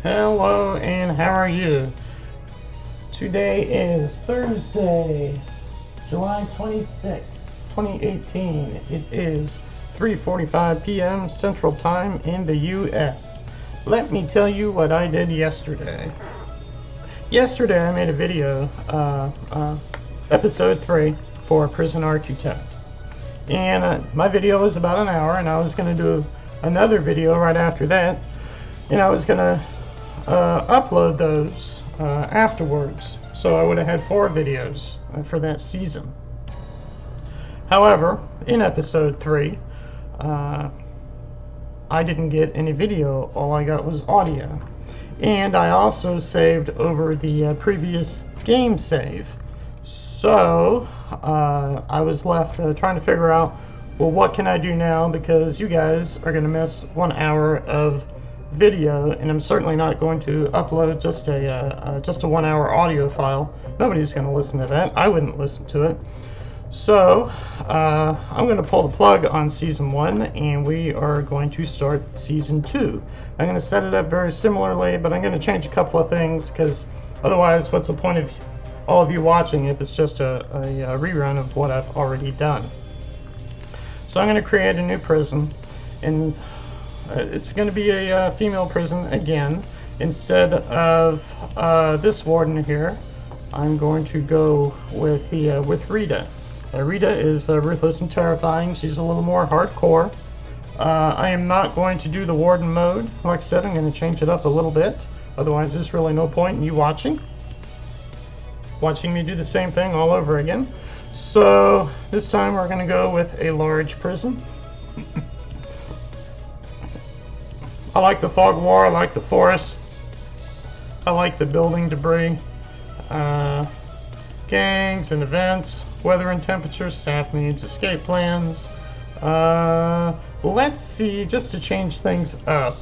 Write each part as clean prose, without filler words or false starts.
Hello, and how are you? Today is Thursday, July 26, 2018. It is 3:45 p.m. Central Time in the U.S. Let me tell you what I did yesterday. Yesterday I made a video, episode 3 for Prison Architect. And my video was about an hour, and I was going to do another video right after that. And I was going to upload those afterwards. So I would have had 4 videos for that season. However, in episode 3, I didn't get any video. All I got was audio. And I also saved over the previous game save. So I was left trying to figure out, well, what can I do now? Because you guys are going to miss 1 hour of video, and I'm certainly not going to upload just a 1 hour audio file. Nobody's going to listen to that. I wouldn't listen to it. So I'm going to pull the plug on season 1, and we are going to start season 2. I'm going to set it up very similarly, but I'm going to change a couple of things, because otherwise, what's the point of all of you watching if it's just a rerun of what I've already done? So I'm going to create a new prison, and it's going to be a female prison again. Instead of this warden here, I'm going to go with Rita. Rita is ruthless and terrifying. She's a little more hardcore. I am not going to do the warden mode. Like I said, I'm going to change it up a little bit. Otherwise, there's really no point in you watching me do the same thing all over again. So this time we're going to go with a large prison. I like the fog of war, I like the forest, I like the building debris, gangs and events, weather and temperature, staff needs, escape plans. Let's see, just to change things up,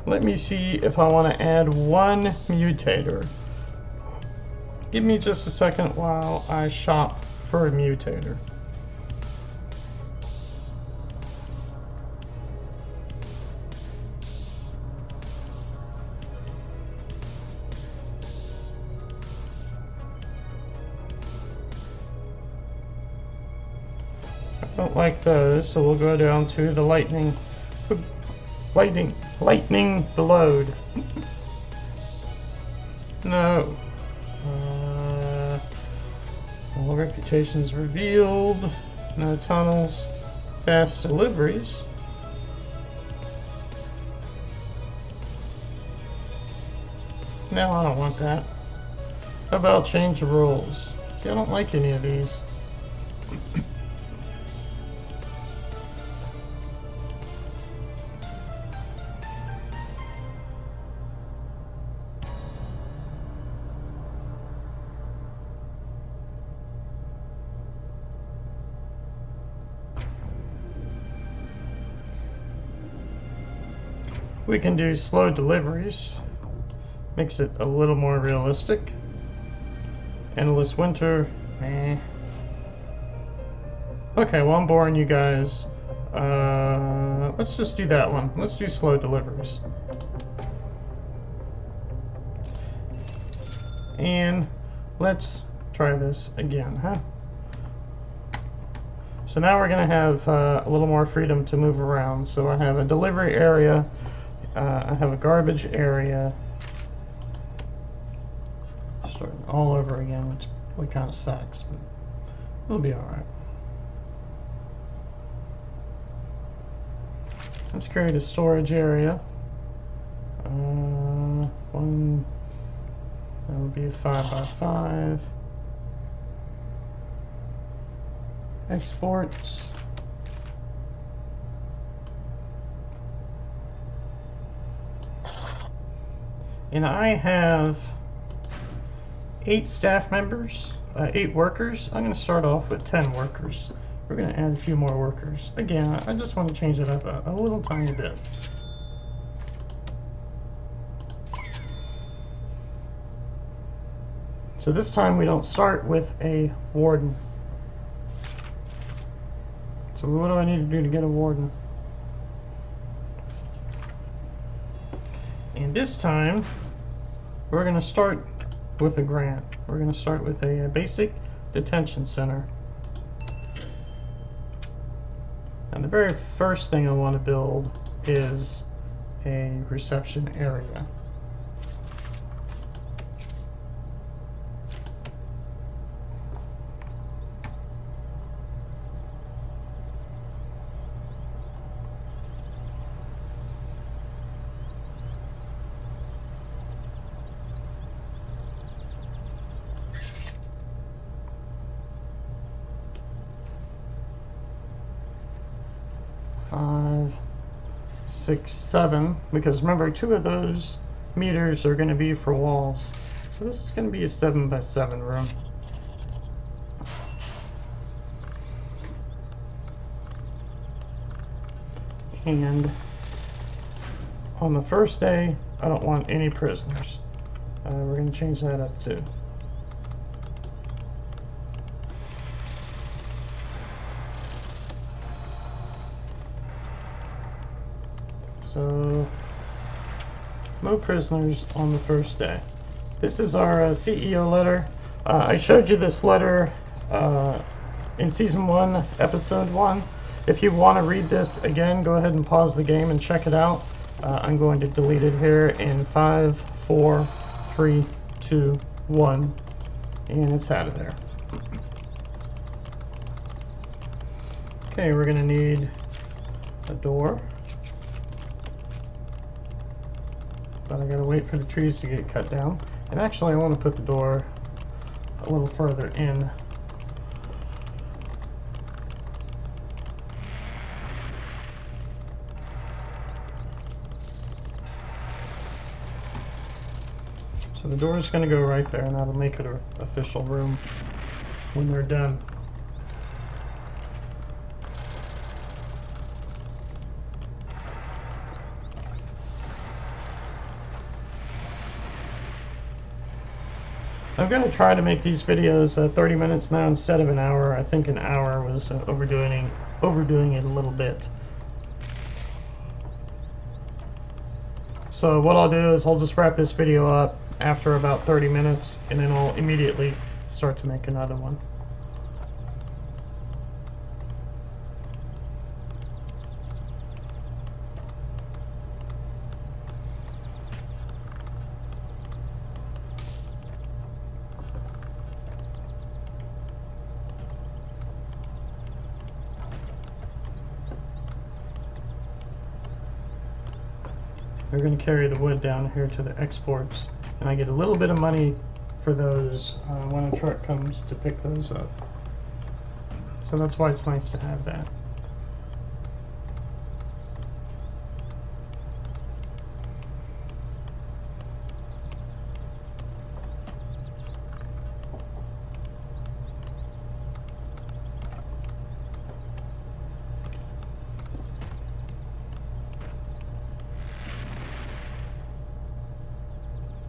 let me see if I want to add 1 mutator. Give me just a second while I shop for a mutator. I don't like those, so we'll go down to the lightning load. No. All reputations revealed. No tunnels. Fast deliveries. No, I don't want that. How about change the rules? See, I don't like any of these. We can do slow deliveries. Makes it a little more realistic. Endless winter. Okay, well, I'm boring you guys. Let's just do that one. Let's do slow deliveries. And let's try this again, huh? So now we're going to have a little more freedom to move around. So I have a delivery area. I have a garbage area. Starting all over again, which really kind of sucks, but it'll be alright. Let's create a storage area. One, that would be a 5x5. Exports. And I have 8 staff members, 8 workers. I'm going to start off with 10 workers. We're going to add a few more workers. Again, I just want to change it up a little tiny bit. So this time we don't start with a warden. So what do I need to do to get a warden? And this time, we're going to start with a grant. We're going to start with a basic detention center. And the very first thing I want to build is a reception area. Five, 6, 7, because remember 2 of those meters are going to be for walls. So this is going to be a 7 by 7 room. And on the first day, I don't want any prisoners. We're going to change that up too. So, no prisoners on the first day. This is our CEO letter. I showed you this letter in Season 1, Episode 1. If you want to read this again, go ahead and pause the game and check it out. I'm going to delete it here in 5, 4, 3, 2, 1, and it's out of there. Okay, we're going to need a door. But I gotta wait for the trees to get cut down. And actually I want to put the door a little further in. So the door is going to go right there, and that'll make it an official room when they're done. I'm going to try to make these videos 30 minutes now instead of an hour. I think an hour was overdoing it a little bit. So what I'll do is I'll just wrap this video up after about 30 minutes, and then I'll immediately start to make another one. We're going to carry the wood down here to the exports, and I get a little bit of money for those when a truck comes to pick those up. So that's why it's nice to have that.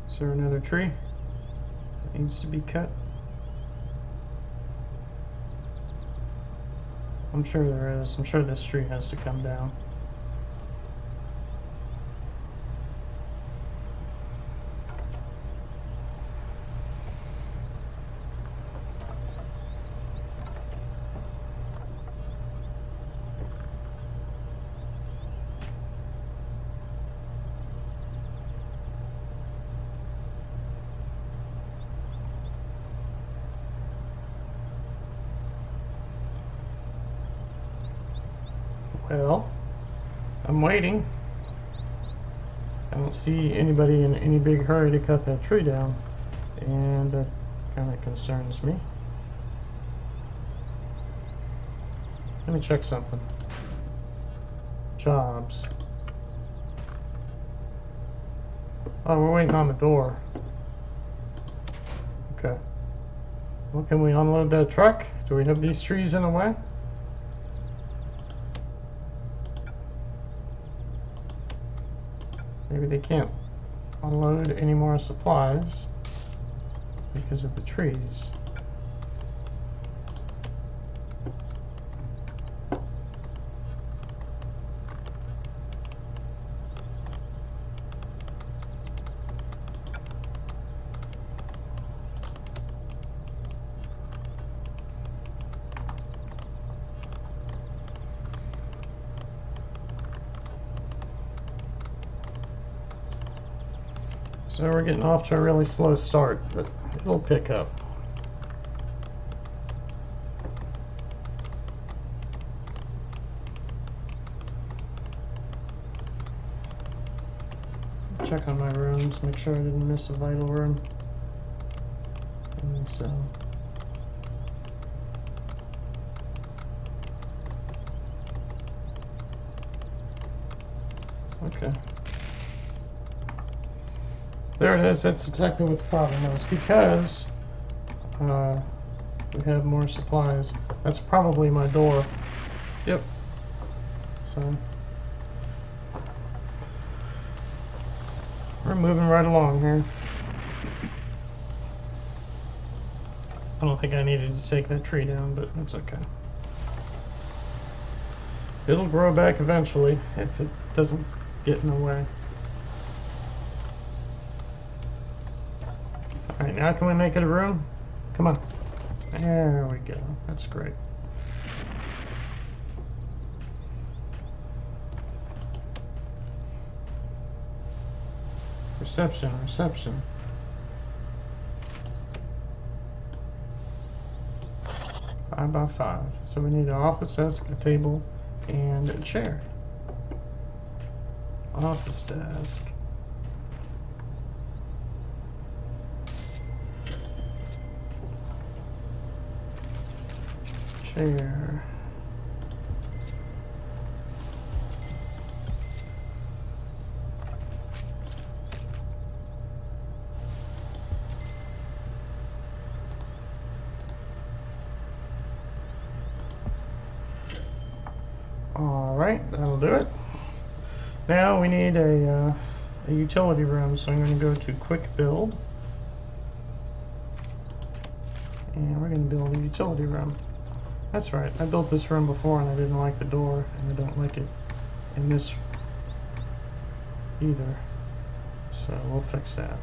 Is there another tree that needs to be cut? I'm sure there is. I'm sure this tree has to come down. Well, I'm waiting. I don't see anybody in any big hurry to cut that tree down, and that kind of concerns me. Let me check something. Jobs. Oh, we're waiting on the door. Okay. Well, can we unload that truck? Do we have these trees in the way? Maybe they can't unload any more supplies because of the trees. So we're getting off to a really slow start, but it'll pick up. Check on my rooms, make sure I didn't miss a vital room. And so. Okay. There it is. That's exactly what the problem was. Because we have more supplies. That's probably my door. Yep. So we're moving right along here. I don't think I needed to take that tree down, but that's okay. It'll grow back eventually if it doesn't get in the way. Alright, now can we make it a room? Come on. There we go. That's great. Reception, reception. Five by 5. So we need an office desk, a table, and a chair. Office desk. Chair. Alright, that'll do it. Now we need a utility room, so I'm going to go to quick build. And we're going to build a utility room. That's right, I built this room before and I didn't like the door, and I don't like it in this either. So we'll fix that.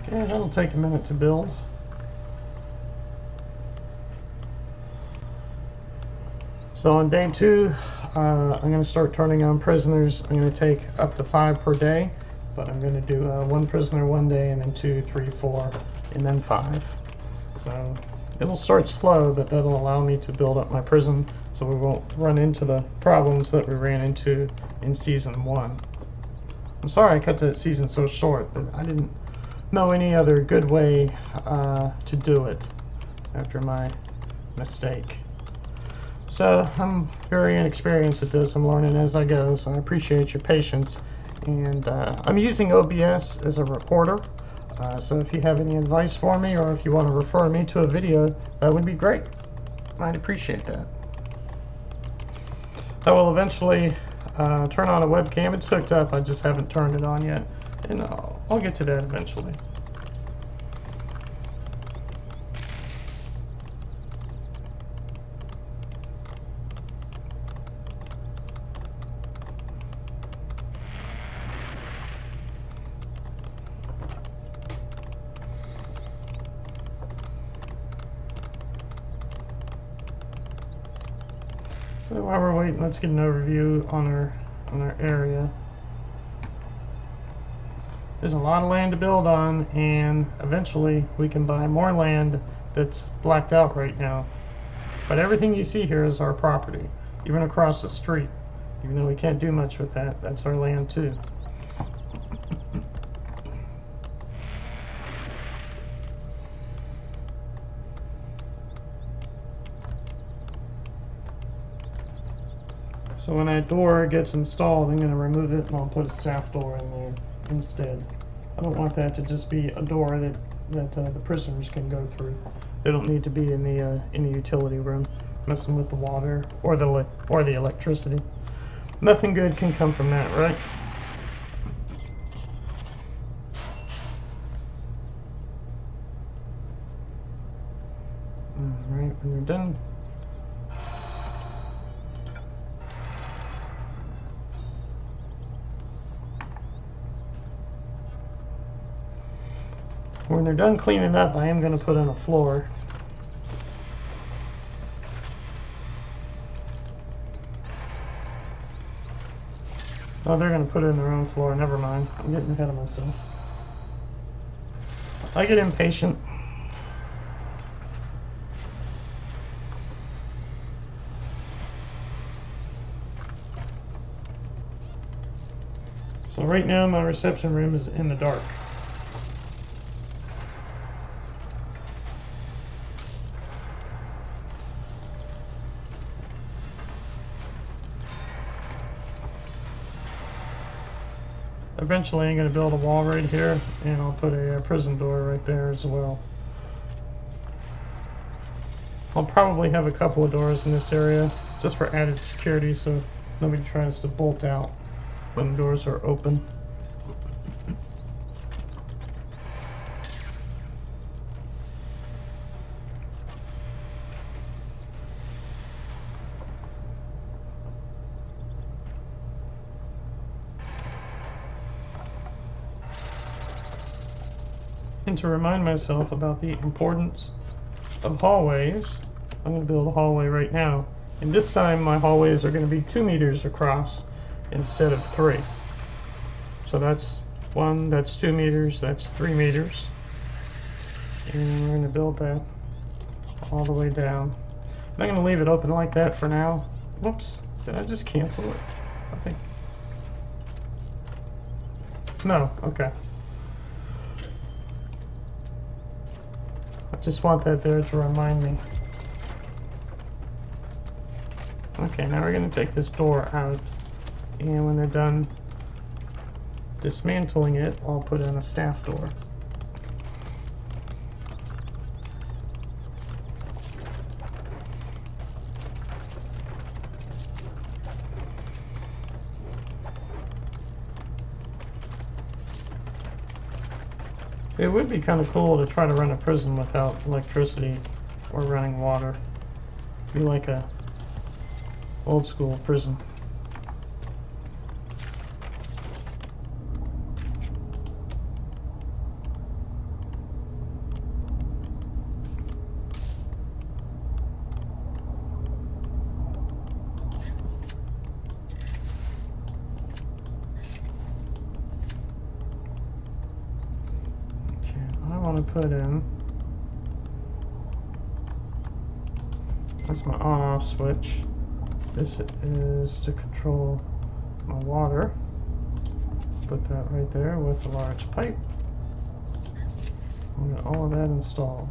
Okay, that'll take a minute to build. So on day 2, I'm going to start turning on prisoners. I'm going to take up to 5 per day, but I'm going to do 1 prisoner one day, and then 2, 3, 4, and then 5. So it'll start slow, but that'll allow me to build up my prison so we won't run into the problems that we ran into in Season 1. I'm sorry I cut that season so short, but I didn't know any other good way to do it after my mistake. So I'm very inexperienced at this. I'm learning as I go, so I appreciate your patience. And I'm using OBS as a recorder, so if you have any advice for me, or if you want to refer me to a video, that would be great. I'd appreciate that. I will eventually turn on a webcam. It's hooked up, I just haven't turned it on yet, and I'll get to that eventually. So while we're waiting, let's get an overview on our area. There's a lot of land to build on, and eventually we can buy more land that's blacked out right now. But everything you see here is our property, even across the street. Even though we can't do much with that, that's our land too. So when that door gets installed, I'm going to remove it and I'll put a staff door in there instead. I don't want that to just be a door that the prisoners can go through. They don't need to be in the utility room, messing with the water or the electricity. Nothing good can come from that, right? All right, when you're done. When they're done cleaning up, I am going to put in a floor. Oh, they're going to put in their own floor. Never mind. I'm getting ahead of myself. I get impatient. So right now my reception room is in the dark. Eventually I'm going to build a wall right here, and I'll put a prison door right there as well. I'll probably have a couple of doors in this area just for added security, so nobody tries to bolt out when the doors are open. And to remind myself about the importance of hallways, I'm going to build a hallway right now. And this time my hallways are going to be 2 meters across instead of 3. So that's 1, that's 2 meters, that's 3 meters. And we're going to build that all the way down. I'm not going to leave it open like that for now. Whoops, did I just cancel it? I think. No, okay. I just want that there to remind me. Okay, now we're going to take this door out, and when they're done dismantling it, I'll put in a staff door. It would be kind of cool to try to run a prison without electricity or running water. Be like a old school prison. To put in, that's my on-off switch. This is to control my water. Put that right there with a large pipe. I'll get all of that installed.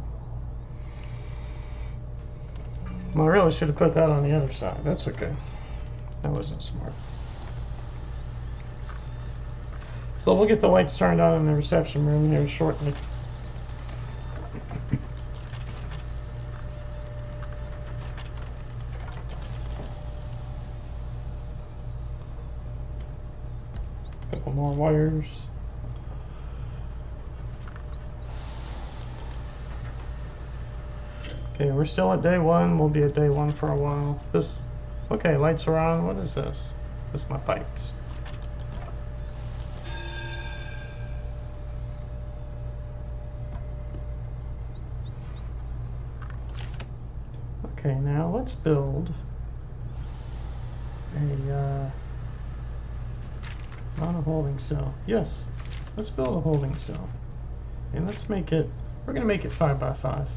Well, I really should have put that on the other side. That's okay. That wasn't smart. So we'll get the lights turned on in the reception room here shortly. Couple more wires. Okay, we're still at day 1. We'll be at day 1 for a while. Okay, lights are on. What is this? This is my pipes. Okay, now let's build a not a holding cell. Yes, let's build a holding cell. And let's make it, we're going to make it 5 by 5.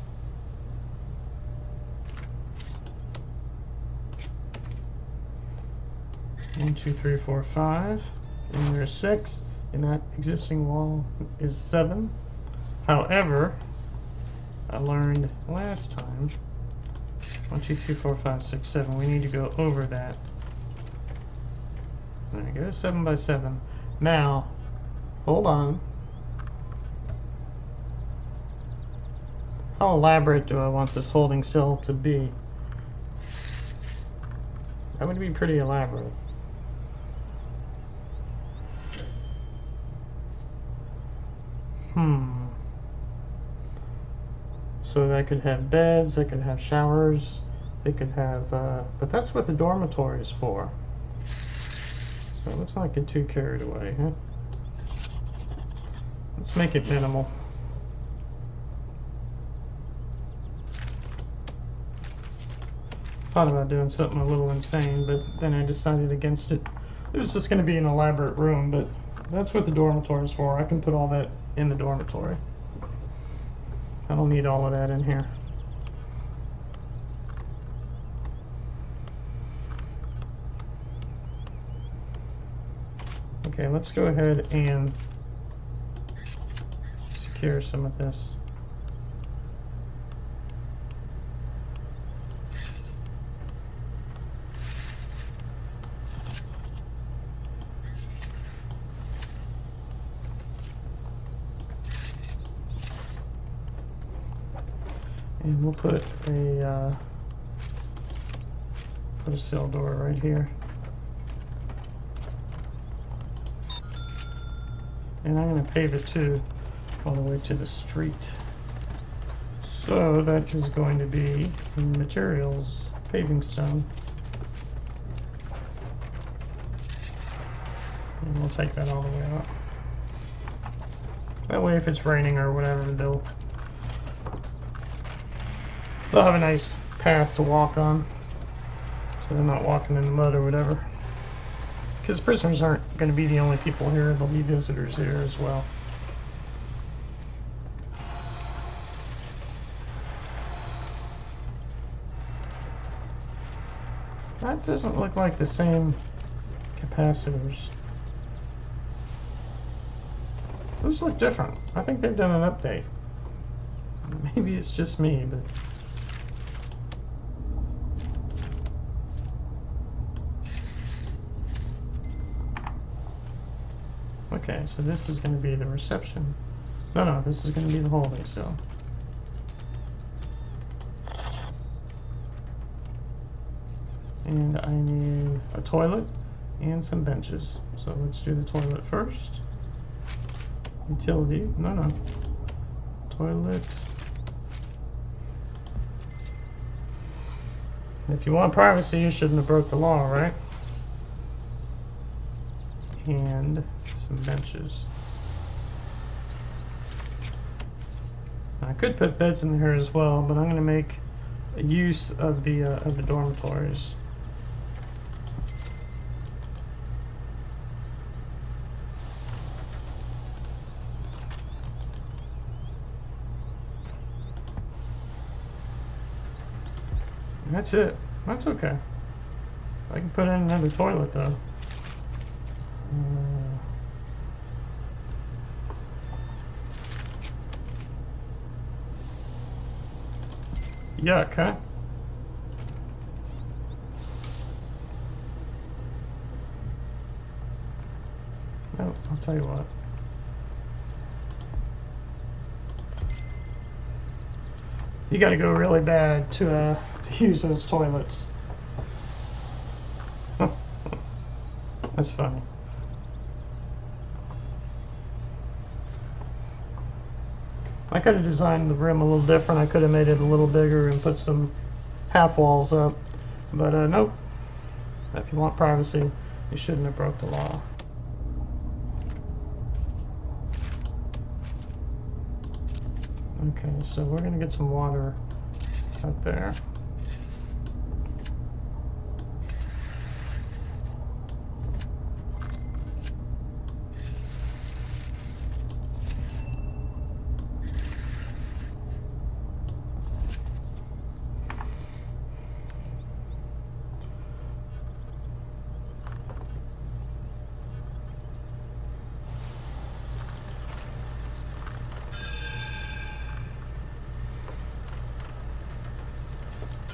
One, 2, 3, 4, 5. And there's 6. And that existing wall is 7. However, I learned last time, 1, 2, 3, 4, 5, 6, 7. We need to go over that. There we go, 7 by 7. Now, hold on. How elaborate do I want this holding cell to be? That would be pretty elaborate. So that could have beds, it could have showers, it could have, but that's what the dormitory is for. So let's not get too carried away, huh? Let's make it minimal. thought about doing something a little insane, but then I decided against it. It was just going to be an elaborate room, but that's what the dormitory is for. I can put all that in the dormitory. I don't need all of that in here. Okay, let's go ahead and secure some of this. And we'll put a cell door right here. And I'm going to pave it too, all the way to the street. So that is going to be materials, paving stone. And we'll take that all the way out. That way if it's raining or whatever, they'll have a nice path to walk on. So they're not walking in the mud or whatever. Because prisoners aren't going to be the only people here, there'll be visitors here as well. That doesn't look like the same capacitors. Those look different. I think they've done an update. Maybe it's just me, but... Okay, so this is going to be the reception. No, this is going to be the holding cell. And I need a toilet and some benches. So let's do the toilet first. Utility, no. Toilet. If you want privacy, you shouldn't have broke the law, right? And some benches. I could put beds in here as well, but I'm going to make use of the dormitories. That's it. That's okay. I can put in another toilet though. Yuck, huh? Oh, I'll tell you what. You gotta go really bad to use those toilets. That's funny. I could have designed the room a little different. I could have made it a little bigger and put some half walls up. But nope. If you want privacy, you shouldn't have broke the law. Okay, so we're going to get some water out there.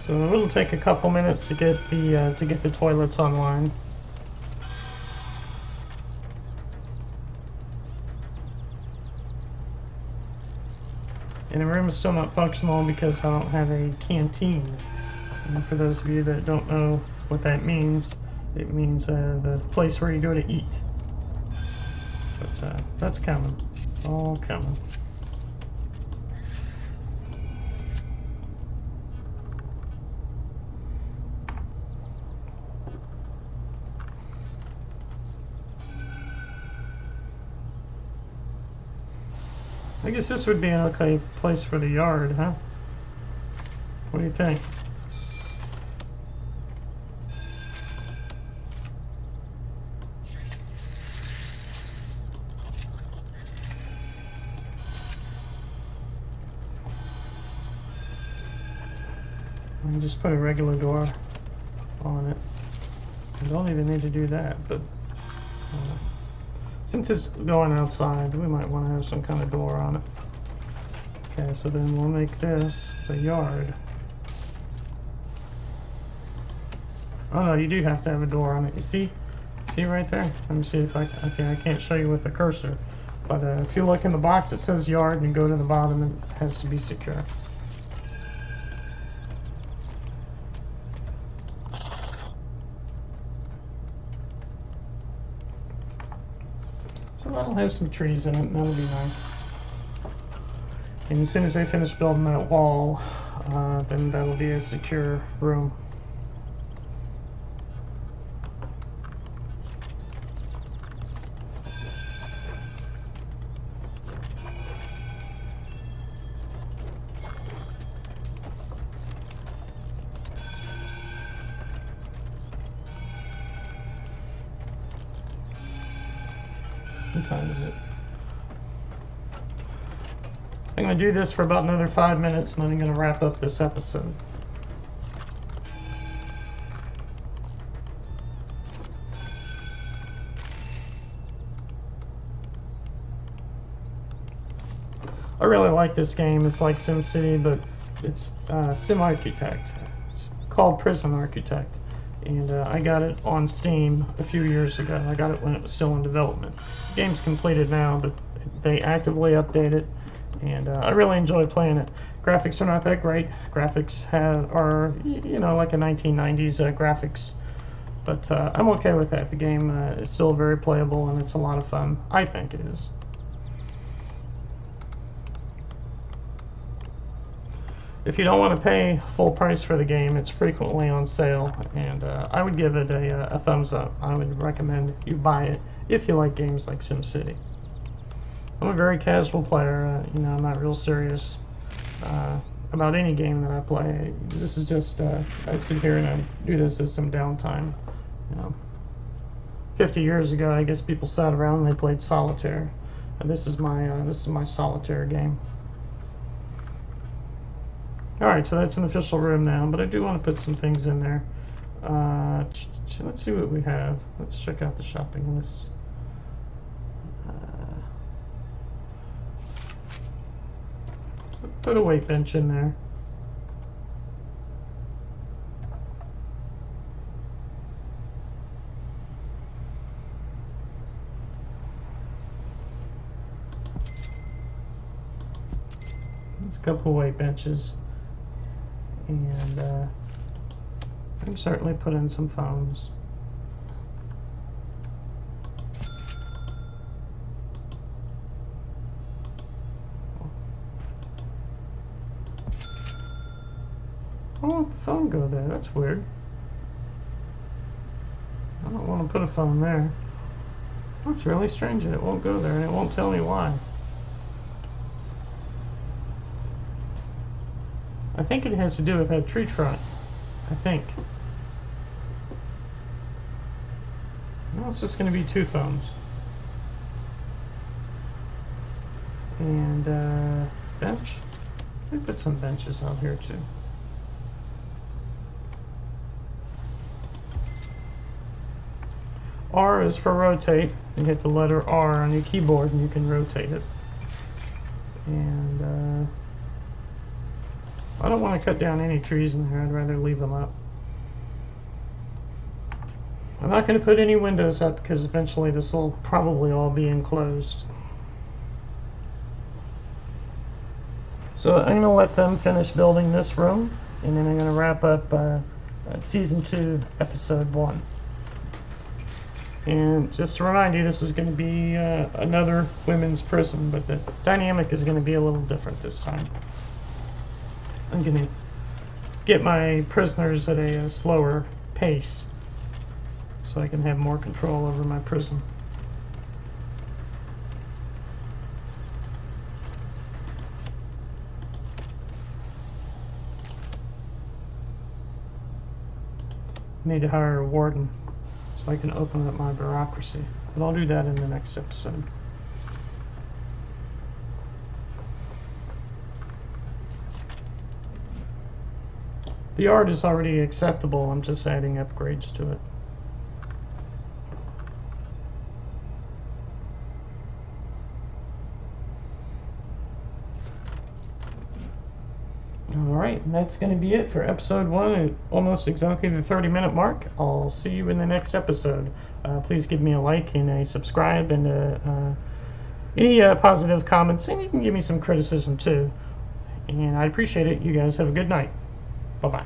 So it'll take a couple minutes to get the toilets online. And the room is still not functional because I don't have a canteen. And for those of you that don't know what that means, it means the place where you go to eat. But that's coming. It's all coming. I guess this would be an okay place for the yard, huh? What do you think? And just put a regular door on it. I don't even need to do that, but since it's going outside, we might want to have some kind of door on it. Okay, so then we'll make this the yard. Oh no, you do have to have a door on it. You see? See right there? Let me see if I can. Okay, I can't show you with the cursor. But if you look in the box, it says yard, and you go to the bottom, and it has to be secure. So that'll have some trees in it, and that'll be nice. And as soon as I finish building that wall, then that'll be a secure room. What time is it? I'm going to do this for about another 5 minutes, and then I'm going to wrap up this episode. I really like this game. It's like SimCity, but it's Sim Architect. It's called Prison Architect. And I got it on Steam a few years ago. I got it when it was still in development. The game's completed now, but they actively update it, and I really enjoy playing it. Graphics are not that great. Graphics are, you know, like a 1990s graphics, but I'm okay with that. The game is still very playable, and it's a lot of fun. I think it is. If you don't want to pay full price for the game, it's frequently on sale, and I would give it a thumbs up. I would recommend you buy it if you like games like SimCity. I'm a very casual player. You know, I'm not real serious about any game that I play. This is just I sit here and I do this as some downtime. You know, 50 years ago, I guess people sat around and they played solitaire, and this is my solitaire game. Alright, so that's an official room now, but I do want to put some things in there. Let's see what we have. Let's check out the shopping list. Put a weight bench in there. There's a couple of weight benches. And I can certainly put in some phones. I don't want the phone go there. That's weird. I don't want to put a phone there. That's really strange that it won't go there, and it won't tell me why. I think it has to do with that tree trunk. I think. No, it's just going to be 2 phones. And bench. We put some benches out here too. R is for rotate. You hit the letter R on your keyboard and you can rotate it. And I don't want to cut down any trees in there. I'd rather leave them up. I'm not going to put any windows up because eventually this will probably all be enclosed. So I'm going to let them finish building this room, and then I'm going to wrap up Season 2, Episode 1. And just to remind you, this is going to be another women's prison, but the dynamic is going to be a little different this time. I'm going to get my prisoners at a slower pace so I can have more control over my prison. Need to hire a warden so I can open up my bureaucracy, but I'll do that in the next episode. The art is already acceptable. I'm just adding upgrades to it. Alright, and that's going to be it for episode 1 at almost exactly the 30-minute mark. I'll see you in the next episode. Please give me a like and a subscribe, and any positive comments, and you can give me some criticism too. And I'd appreciate it. You guys have a good night. Bye-bye.